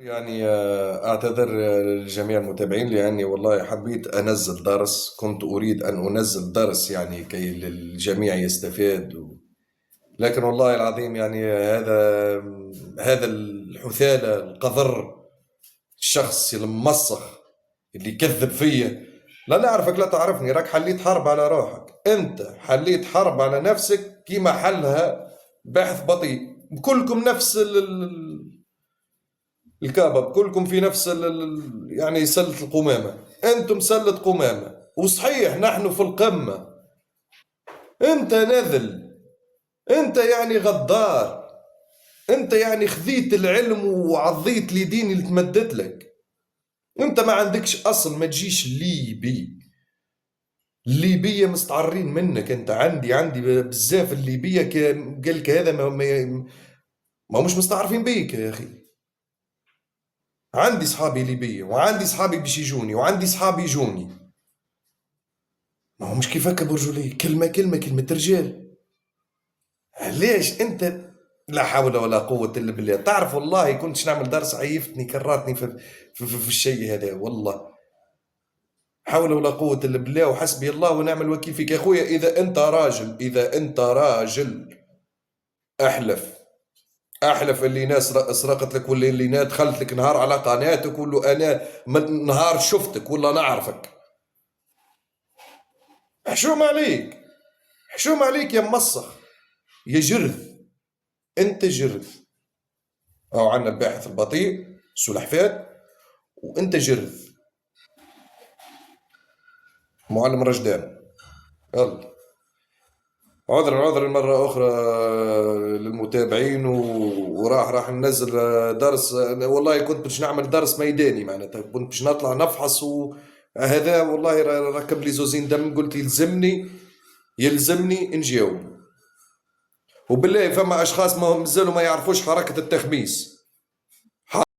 يعني أعتذر لجميع المتابعين لأني والله حبيت أنزل درس، كنت أريد أن أنزل درس يعني كي الجميع يستفاد لكن والله العظيم يعني هذا الحثالة القذر، الشخص الممسخ اللي يكذب فيا. لا نعرفك، لا تعرفني، راك حليت حرب على روحك، أنت حليت حرب على نفسك كيما حلها باحث بطيء. كلكم نفس الكعبة، كلكم في نفس يعني سلة القمامة، انتم سلة قمامة وصحيح نحن في القمة. انت نذل، انت يعني غدار، انت يعني خذيت العلم وعضيت لدين اللي تمدت لك. انت ما عندكش اصل، ما تجيش ليبي. الليبية مستعرين منك انت. عندي بزاف الليبية قال لك هذا ما مش مستعرفين بيك يا اخي. عندي صحابي ليبية وعندي صحابي باش يجوني وعندي صحابي يجوني. ما هو مش كيفك برجولي، كلمة كلمة كلمة رجال. ليش انت؟ لا حول ولا قوة الا بالله. تعرف والله كنتش نعمل درس، عيفتني كراتني في الشيء هذا والله. حول ولا قوة الا بالله وحسبي الله ونعم الوكيل فيك يا خويا. اذا انت راجل، اذا انت راجل، احلف. احلف اللي ناس سرقت لك، ولا اللي ناس دخلت لك نهار على قناتك، ولا انا نهار شفتك ولا نعرفك. حشوم عليك، حشوم عليك يا ممسخ، يا جرذ. انت جرذ. او عندنا الباحث البطيء سلحفات، وانت جرذ معلم رشدان. يلا، عذرا مرة أخرى للمتابعين، راح ننزل درس. والله كنت باش نعمل درس ميداني معناتها، كنت باش نطلع نفحص وهذا. والله ركب لي زوزين دم، قلت يلزمني نجاوب. وبالله فما أشخاص ما هم مازالوا ما يعرفوش حركة التخميس.